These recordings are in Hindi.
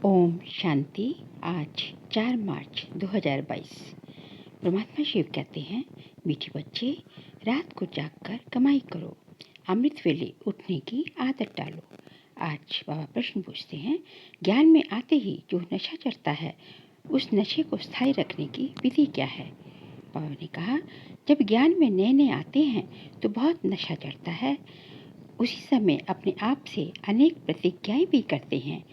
ओम शांति। आज 4 मार्च 2022। परमात्मा शिव कहते हैं, मीठे बच्चे, रात को जागकर कमाई करो, अमृत वेले उठने की आदत डालो। आज बाबा प्रश्न पूछते हैं, ज्ञान में आते ही जो नशा चढ़ता है, उस नशे को स्थायी रखने की विधि क्या है? बाबा ने कहा, जब ज्ञान में नए नए आते हैं तो बहुत नशा चढ़ता है। उसी समय अपने आप से अनेक प्रतिज्ञाएं भी करते हैं।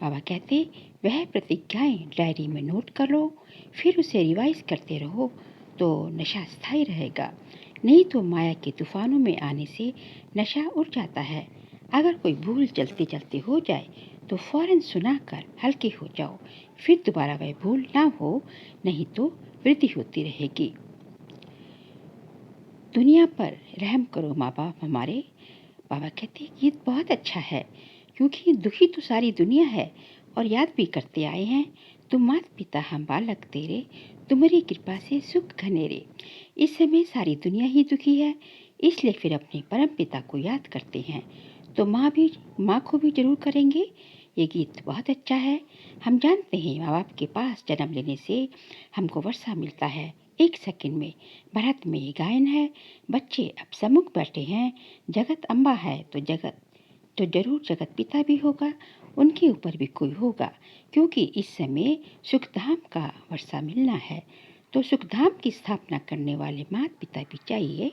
बाबा कहते, वह प्रतिज्ञाएं डायरी में नोट कर लो, फिर उसे रिवाइज करते रहो तो नशा स्थायी रहेगा। नहीं तो माया के तूफानों में आने से नशा उड़ जाता है। अगर कोई भूल चलते चलते हो जाए तो फौरन सुनाकर हल्के हो जाओ, फिर दोबारा वह भूल ना हो, नहीं तो वृद्धि होती रहेगी। दुनिया पर रहम करो माँ बाप हमारे। बाबा कहते, ये बहुत अच्छा है, क्योंकि दुखी तो सारी दुनिया है और याद भी करते आए हैं, तुम माता पिता हम बालक तेरे, तुम्हारी कृपा से सुख घनेरे। इस समय सारी दुनिया ही दुखी है, इसलिए फिर अपने परम पिता को याद करते हैं, तो माँ को भी जरूर करेंगे। ये गीत बहुत अच्छा है। हम जानते हैं माँ बाप के पास जन्म लेने से हमको वर्षा मिलता है, 1 सेकंड में। भारत में ये गायन है, बच्चे अब सम्मुख बैठे हैं, जगत अम्बा है तो जरूर जगत पिता भी होगा, उनके ऊपर भी कोई होगा, क्योंकि इस समय सुखधाम का वर्षा मिलना है। तो सुखधाम की स्थापना करने वाले माता पिता भी चाहिए।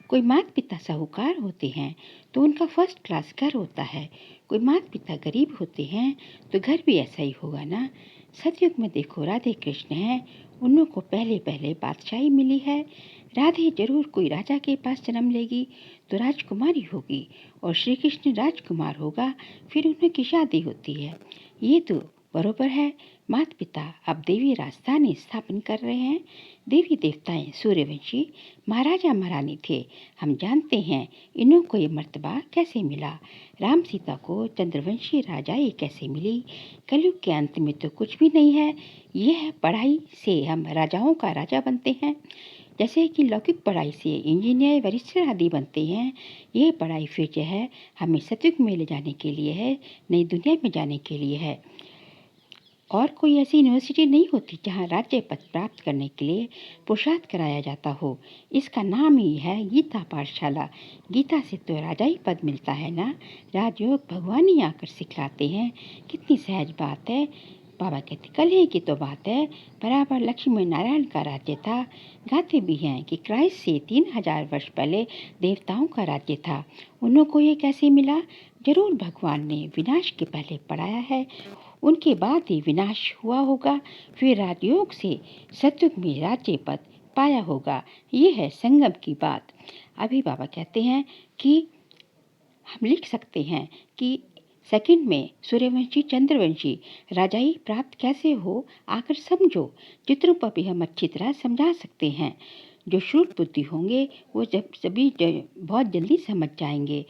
कोई माता पिता साहूकार होते हैं तो उनका फर्स्ट क्लास घर होता है, कोई माता पिता गरीब होते हैं तो घर भी ऐसा ही होगा ना। सतयुग में देखो राधे कृष्ण हैं, उन को पहले पहले बादशाही मिली है। राधे जरूर कोई राजा के पास जन्म लेगी तो राजकुमारी होगी, और श्री कृष्ण राजकुमार होगा, फिर उनकी शादी होती है। ये तो बरोबर है। माता पिता अब देवी राजधानी स्थापन कर रहे हैं। देवी देवताएं सूर्यवंशी महाराजा महारानी थे। हम जानते हैं इन्हों को ये मर्तबा कैसे मिला। राम सीता को चंद्रवंशी राजाई कैसे मिली। कलयुग के अंत में तो कुछ भी नहीं है, यह पढ़ाई से हम राजाओं का राजा बनते हैं। जैसे कि लौकिक पढ़ाई से इंजीनियर बैरिस्टर आदि बनते हैं, यह पढ़ाई फिर जो है हमें सतयुग में ले जाने के लिए है, नई दुनिया में जाने के लिए है। और कोई ऐसी यूनिवर्सिटी नहीं होती जहाँ राज्य पद प्राप्त करने के लिए पुरुषार्थ कराया जाता हो। इसका नाम ही है गीता पाठशाला। गीता से तो राजाई पद मिलता है ना। राजयोग भगवान ही आकर सिखलाते हैं, कितनी सहज बात है। बाबा कहते, कल ही की तो बात है, बराबर लक्ष्मी नारायण का राज्य था। गाते भी हैं कि क्राइस्ट से 3000 वर्ष पहले देवताओं का राज्य था। उन्हों को ये कैसे मिला? जरूर भगवान ने विनाश के पहले पढ़ाया है, उनके बाद ही विनाश हुआ होगा, फिर राजयोग से सतयुग में राज्य पद पाया होगा। ये है संगम की बात। अभी बाबा कहते हैं कि हम लिख सकते हैं कि सेकंड में सूर्यवंशी चंद्रवंशी राजाई प्राप्त कैसे हो, आकर समझो। चित्रों पर भी हम अच्छी तरह समझा सकते हैं। जो शूर बुद्धि होंगे वो सभी बहुत जल्दी समझ जाएंगे।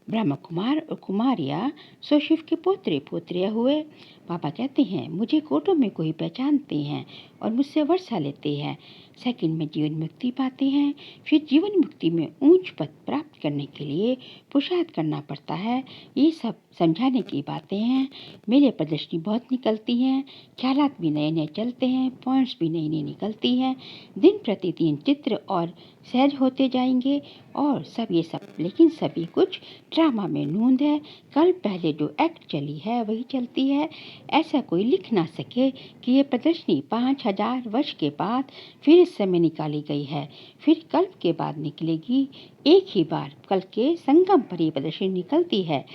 ब्रह्म कुमार और कुमारियाँ सो शिव के पोतरे पोतरियाँ हुए। पापा कहते हैं, मुझे कोटों में कोई पहचानते हैं और मुझसे वर्षा लेते हैं। सेकंड में जीवन मुक्ति पाते हैं, फिर जीवन मुक्ति में ऊंच पद प्राप्त करने के लिए पुरुषार्थ करना पड़ता है। ये सब समझाने की बातें हैं। मेरे प्रदर्शनी बहुत निकलती हैं, ख्यालात भी नए नए चलते हैं, पॉइंट्स भी नई नई निकलती हैं। दिन प्रतिदिन चित्र और सहज होते जाएंगे और सब ये सब, लेकिन सभी कुछ ड्रामा में नूंद है। कल पहले जो एक्ट चली है वही चलती है। ऐसा कोई लिख ना सके कि ये प्रदर्शनी 5000 वर्ष के बाद फिर इस समय निकाली गई है, फिर कल्प के बाद निकलेगी। एक ही बार कल के संगम पर ये प्रदर्शनी निकलती है,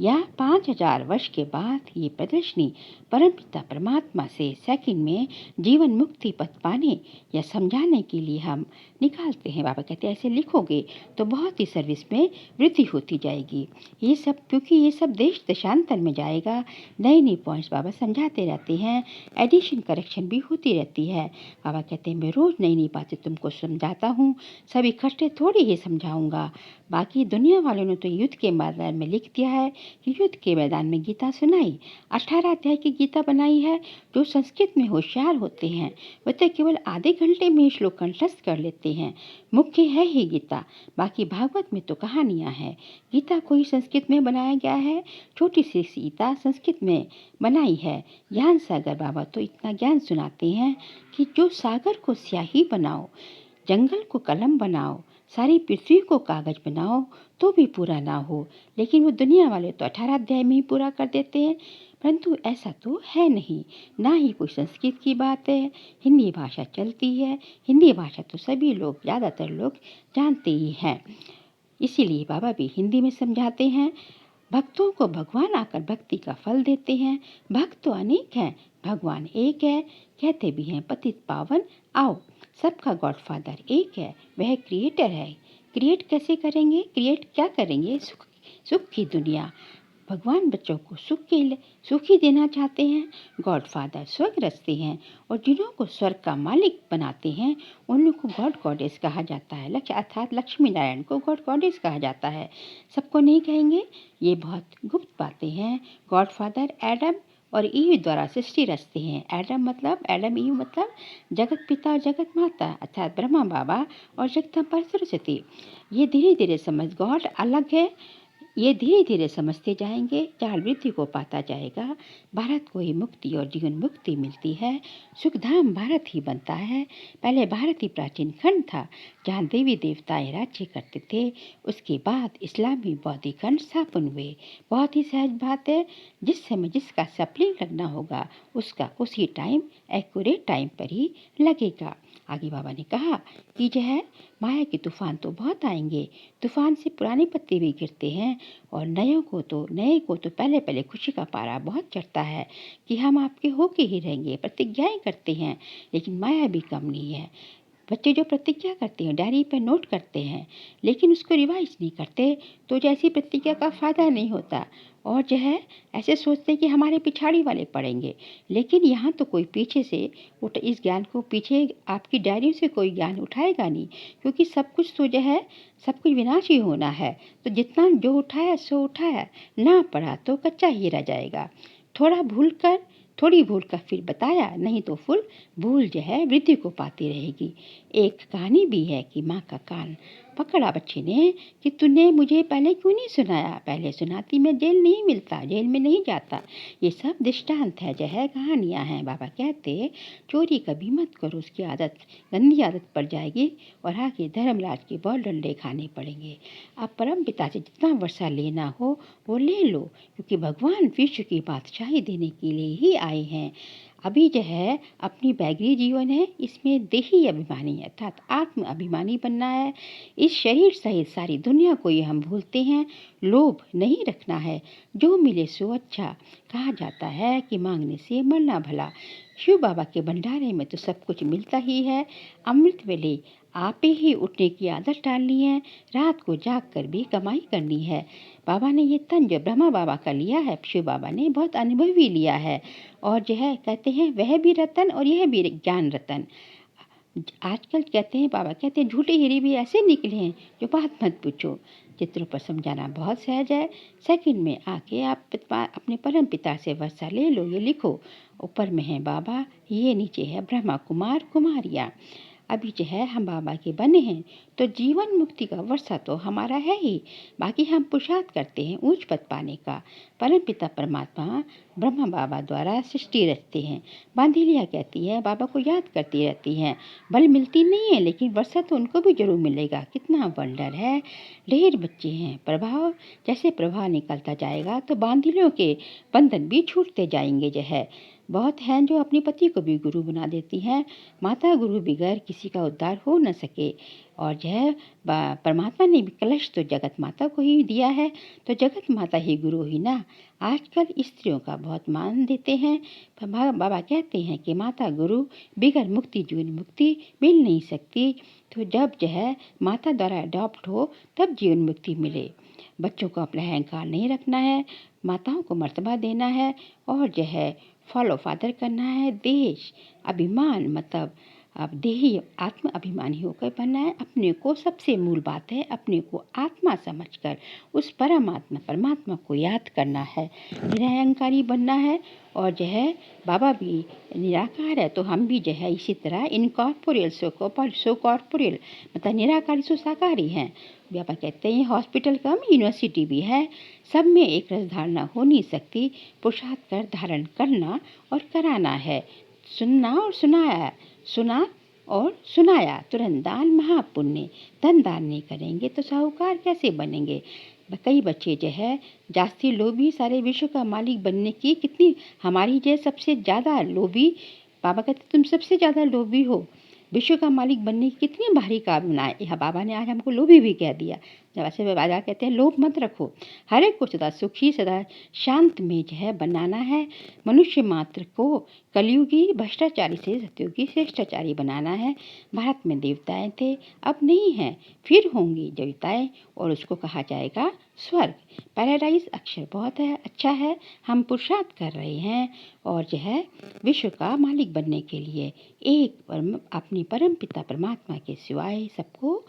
या 5000 वर्ष के बाद ये प्रदर्शनी परमपिता परमात्मा से सेकंड में जीवन मुक्ति पद पाने या समझाने के लिए हम निकालते हैं। बाबा कहते हैं, ऐसे लिखोगे तो बहुत ही सर्विस में वृद्धि होती जाएगी। ये सब क्योंकि ये सब देश देशांतर में जाएगा। नए नए पॉइंट्स बाबा समझाते रहते हैं, एडिशन करेक्शन भी होती रहती है। बाबा कहते हैं, मैं रोज़ नई नई बातें तुमको समझाता हूँ, सब इकट्ठे थोड़ी ही समझाऊंगा। बाकी दुनिया वालों ने तो युद्ध के मैदान में लिख दिया है कि युद्ध के मैदान में गीता सुनाई। 18 अध्याय की गीता बनाई है। जो संस्कृत में होशियार होते हैं वे तो केवल आधे घंटे में श्लोक कंठस्थ कर लेते हैं। मुख्य है ही गीता, बाकी भागवत में तो कहानियाँ हैं। गीता को ही संस्कृत में बनाया गया है। छोटी सी सीता संस्कृत में बनाई है। ज्ञान सागर बाबा तो इतना ज्ञान सुनाते हैं कि जो सागर को स्याही बनाओ, जंगल को कलम बनाओ, सारी पृथ्वी को कागज बनाओ तो भी पूरा ना हो। लेकिन वो दुनिया वाले तो 18 अध्याय में ही पूरा कर देते हैं, परंतु ऐसा तो है नहीं। ना ही कोई संस्कृत की बात है, हिंदी भाषा चलती है। हिंदी भाषा तो सभी लोग, ज़्यादातर लोग जानते ही हैं। इसीलिए बाबा भी हिंदी में समझाते हैं। भक्तों को भगवान आकर भक्ति का फल देते हैं। भक्त तो अनेक हैं, भगवान एक है। कहते भी हैं पतित पावन आओ। सबका गॉडफादर एक है, वह क्रिएटर है। क्रिएट कैसे करेंगे? क्रिएट क्या करेंगे? सुख की दुनिया। भगवान बच्चों को सुख ही देना चाहते हैं। गॉडफादर स्वर्ग रचते हैं और जिन्हों को स्वर्ग का मालिक बनाते हैं उन लोग को गॉड गॉडेस कहा जाता है। अर्थात लक्ष्मी नारायण को गॉड गॉडेस कहा जाता है। सबको नहीं कहेंगे, ये बहुत गुप्त बातें हैं। गॉडफादर एडम और ईव द्वारा सृष्टि रचते हैं। एडम ईव मतलब जगत पिता और जगत माता, अर्थात ब्रह्मा बाबा और जगदम्बा सरस्वती। ये धीरे धीरे समझ गॉड अलग है, ये धीरे धीरे समझते जाएंगे। चाल वृद्धि को पाता जाएगा। भारत को ही मुक्ति और जीवन मुक्ति मिलती है। सुखधाम भारत ही बनता है। पहले भारत ही प्राचीन खंड था जहाँ देवी देवताएं राज्य करते थे। उसके बाद इस्लामी बौद्धिक खंड स्थापन हुए। बहुत ही सहज बात है। जिस समय जिसका सप्लिंग लगना होगा उसका उसी टाइम, एक्यूरेट टाइम पर ही लगेगा। आगे बाबा ने कहा कि जो है माया के तूफान तो बहुत आएंगे। तूफान से पुराने पत्ते भी गिरते हैं और नए को तो पहले खुशी का पारा बहुत चढ़ता है कि हम आपके होके ही रहेंगे। प्रतिज्ञाएं करते हैं, लेकिन माया भी कम नहीं है। बच्चे जो प्रतिज्ञा करते हैं डायरी पर नोट करते हैं, लेकिन उसको रिवाइज नहीं करते, तो जैसी प्रतिज्ञा का फ़ायदा नहीं होता। और जो है ऐसे सोचते हैं कि हमारे पिछाड़ी वाले पढ़ेंगे, लेकिन यहाँ तो कोई पीछे से इस ज्ञान को पीछे आपकी डायरी से कोई ज्ञान उठाएगा नहीं, क्योंकि सब कुछ तो जो है सब कुछ विनाशी होना है। तो जितना जो उठाया सो उठाया, ना पढ़ा तो कच्चा ही रह जाएगा। थोड़ी भूल कर फिर बताया, नहीं तो फुल भूल जो है वृद्धि को पाती रहेगी। एक कहानी भी है कि माँ का कान पकड़ा बच्चे ने कि तूने मुझे पहले क्यों नहीं सुनाया, पहले सुनाती मैं जेल नहीं मिलता, जेल में नहीं जाता। ये सब दृष्टांत है, जो है कहानियाँ हैं। बाबा कहते चोरी कभी मत करो, उसकी आदत गंदी आदत पड़ जाएगी और आगे धर्मराज के बहुत डंडे खाने पड़ेंगे। अब परम पिता से जितना वर्षा लेना हो वो ले लो, क्योंकि भगवान विश्व की बादशाही देने के लिए ही आए हैं। अभी जो है अपनी बैगरी जीवन है, इसमें देही अभिमानी अर्थात आत्म अभिमानी बनना है। इस शरीर सहित सारी दुनिया को ये हम भूलते हैं। लोभ नहीं रखना है, जो मिले सो अच्छा। कहा जाता है कि मांगने से मरना भला। शिव बाबा के भंडारे में तो सब कुछ मिलता ही है। अमृत वेले आप ही उठने की आदत डालनी है, रात को जाग कर भी कमाई करनी है। बाबा ने ये तन जो ब्रह्मा बाबा का लिया है, शिव बाबा ने बहुत अनुभवी लिया है। और जो है कहते हैं वह भी रतन और यह भी ज्ञान रतन। आजकल कहते हैं बाबा कहते हैं झूठे हीरे भी ऐसे निकले हैं जो बात मत पूछो। चित्रों पर समझाना बहुत सहज है। सेकंड में आके आप अपने परम पिता से वर्षा ले लो। ये लिखो, ऊपर में है बाबा, ये नीचे है ब्रह्मा कुमार कुमारियाँ। अभी जो है हम बाबा के बने हैं, तो जीवन मुक्ति का वर्षा तो हमारा है ही। बाकी हम पुरुषार्थ करते हैं ऊंच पद पाने का। परम पिता परमात्मा ब्रह्मा बाबा द्वारा सृष्टि रचते हैं। बांधिलिया कहती है बाबा को याद करती रहती हैं। बल मिलती नहीं है, लेकिन वर्षा तो उनको भी जरूर मिलेगा। कितना वंडर है। ढेर बच्चे हैं, प्रभाव जैसे प्रभाव निकलता जाएगा तो बांधिलियों के बंधन भी छूटते जाएंगे। जो है बहुत हैं जो अपने पति को भी गुरु बना देती हैं। माता गुरु बगैर किसी का उद्धार हो न सके। और जो है परमात्मा ने भी कलश तो जगत माता को ही दिया है, तो जगत माता ही गुरु ही ना। आजकल स्त्रियों का बहुत मान देते हैं। बाबा कहते हैं कि माता गुरु बगैर मुक्ति जीवन मुक्ति मिल नहीं सकती। तो जब जो है माता द्वारा अडॉप्ट हो तब जीवन मुक्ति मिले। बच्चों को अपना अहंकार नहीं रखना है, माताओं को मर्तबा देना है और जो है फॉलो फादर करना है। देश अभिमान मतलब अब देही आत्म अभिमानी होकर बनना है। अपने को सबसे मूल बात है, अपने को आत्मा समझकर उस परमात्मा परमात्मा को याद करना है, निरहंकारी बनना है। और जो है बाबा भी निराकार है, तो हम भी जो है इसी तरह इनकॉर्पोरियल सो कॉर्पोरियल मतलब निराकारी सो साकारी हैं। बाबा कहते हैं हॉस्पिटल कम यूनिवर्सिटी भी है, सब में एक रस धारणा हो नहीं सकती, पुरुषार्थ कर धारण करना और कराना है। सुनना और सुनाया, सुना और सुनाया, तुरंत दान महापुण्य। धन दान नहीं करेंगे तो साहूकार कैसे बनेंगे। कई बच्चे जो है जास्ती लोभी, सारे विश्व का मालिक बनने की कितनी, हमारी जो सबसे ज़्यादा लोभी, बाबा कहते तुम सबसे ज़्यादा लोभी हो, विश्व का मालिक बनने की कितनी भारी कामना है। यह बाबा ने आज हमको लोभी भी कह दिया। जब ऐसे बाबा कहते हैं लोभ मत रखो, हर एक को सदा सुखी सदा शांत में जो है बनाना है। मनुष्य मात्र को कलयुगी भ्रष्टाचारी से सत्युगी श्रेष्ठाचारी बनाना है। भारत में देवताएं थे, अब नहीं हैं, फिर होंगी देवताएं और उसको कहा जाएगा स्वर्ग, पैराडाइज। अक्षर बहुत है, अच्छा है, हम पुरुषार्थ कर रहे हैं और जो है विश्व का मालिक बनने के लिए एक अपनी परम पिता परमात्मा के सिवाय सबको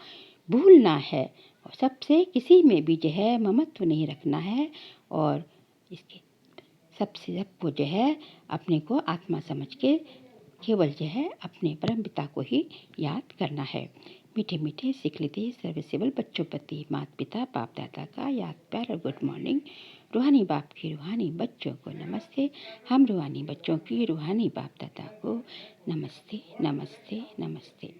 भूलना है और सबसे किसी में भी जो है ममत्व नहीं रखना है और इसके सबसे सबको जो है अपने को आत्मा समझ के केवल जो है अपने परम पिता को ही याद करना है। मीठे मीठे सिखलिते सर्विसेबल बच्चों प्रति माता पिता बाप दादा का याद प्यार और गुड मॉर्निंग। रूहानी बाप की रूहानी बच्चों को नमस्ते। हम रूहानी बच्चों की रूहानी बाप दादा को नमस्ते नमस्ते नमस्ते।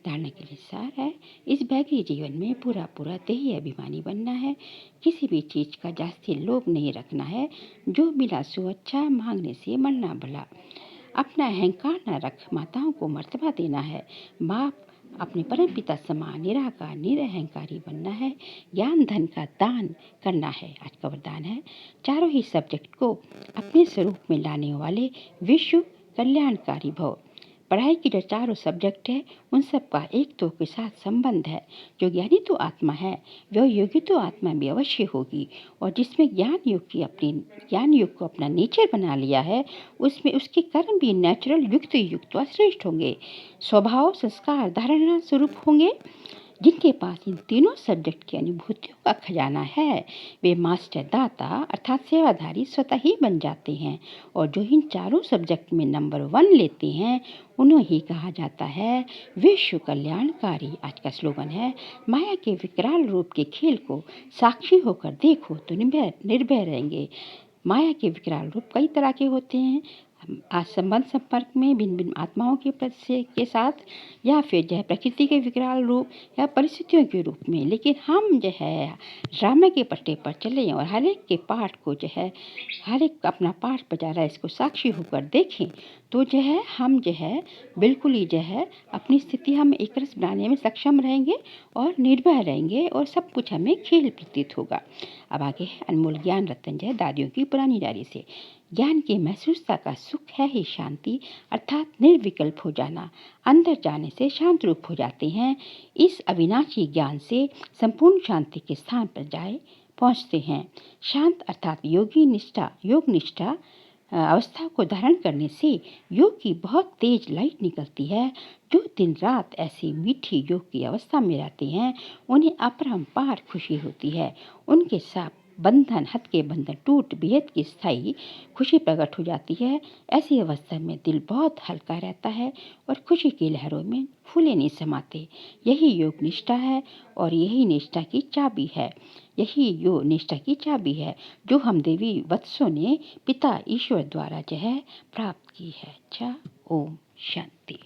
धारणा के लिए सार है, इस भैगी जीवन में पूरा पूरा देही अभिमानी बनना है। किसी भी चीज़ का जास्ती लोभ नहीं रखना है, जो मिला सो अच्छा, मांगने से मरना भला। अपना अहंकार न रख, माताओं को मर्तबा देना है। बाप अपने परम पिता समान निराकार निरअहंकारी बनना है। ज्ञान धन का दान करना है, आज का वरदान है। चारों ही सब्जेक्ट को अपने स्वरूप में लाने वाले विश्व कल्याणकारी भव। पढ़ाई की जो चारों सब्जेक्ट है उन सब का एक तो के साथ संबंध है। जो ज्ञानी तो आत्मा है, वह योगी तो आत्मा भी अवश्य होगी। और जिसमें ज्ञान योग को अपना नेचर बना लिया है, उसमें उसके कर्म भी नेचुरल युक्त व श्रेष्ठ होंगे। स्वभाव संस्कार धारणा स्वरूप होंगे। जिनके पास इन तीनों सब्जेक्ट की अनुभूतियों का खजाना है, वे मास्टर दाता अर्थात सेवाधारी स्वतः ही बन जाते हैं। और जो इन चारों सब्जेक्ट में नंबर 1 लेते हैं, उन्हें ही कहा जाता है विश्व कल्याणकारी। आज का स्लोगन है, माया के विकराल रूप के खेल को साक्षी होकर देखो तो निर्भय रहेंगे। माया के विकराल रूप कई तरह के होते हैं। आज संपर्क में भिन्न भिन्न आत्माओं के साथ, या फिर जो है प्रकृति के विकराल रूप या परिस्थितियों के रूप में। लेकिन हम जो है ड्रामा के पट्टे पर चलें और हर एक के पाठ को जो है हर एक अपना पाठ बजा रहा है, इसको साक्षी होकर देखें, तो जो है हम जो है बिल्कुल ही जो है अपनी स्थिति हम एक रस बनाने में सक्षम रहेंगे और निर्भय रहेंगे और सब कुछ हमें खेल प्रतीत होगा। अब आगे है अनमोल ज्ञान रतन जो है दादियों की पुरानी डायरी से। ज्ञान की महसूसता का सुख है ही शांति, अर्थात निर्विकल्प हो जाना। अंदर जाने से शांत रूप हो जाते हैं। इस अविनाशी ज्ञान से संपूर्ण शांति के स्थान पर पहुँचते हैं। शांत अर्थात योग निष्ठा अवस्था को धारण करने से योग की बहुत तेज लाइट निकलती है। जो दिन रात ऐसी मीठी योग की अवस्था में रहते हैं, उन्हें अपरंपार खुशी होती है। उनके साथ हथ के बंधन टूट बेहद की स्थायी खुशी प्रकट हो जाती है। ऐसी अवस्था में दिल बहुत हल्का रहता है और खुशी की लहरों में फूले नहीं समाते। यही योग निष्ठा है और यही निष्ठा की चाबी है। यही योग निष्ठा की चाबी है जो हम देवी वत्सों ने पिता ईश्वर द्वारा जो है प्राप्त की है। अच्छा, ओम शांति।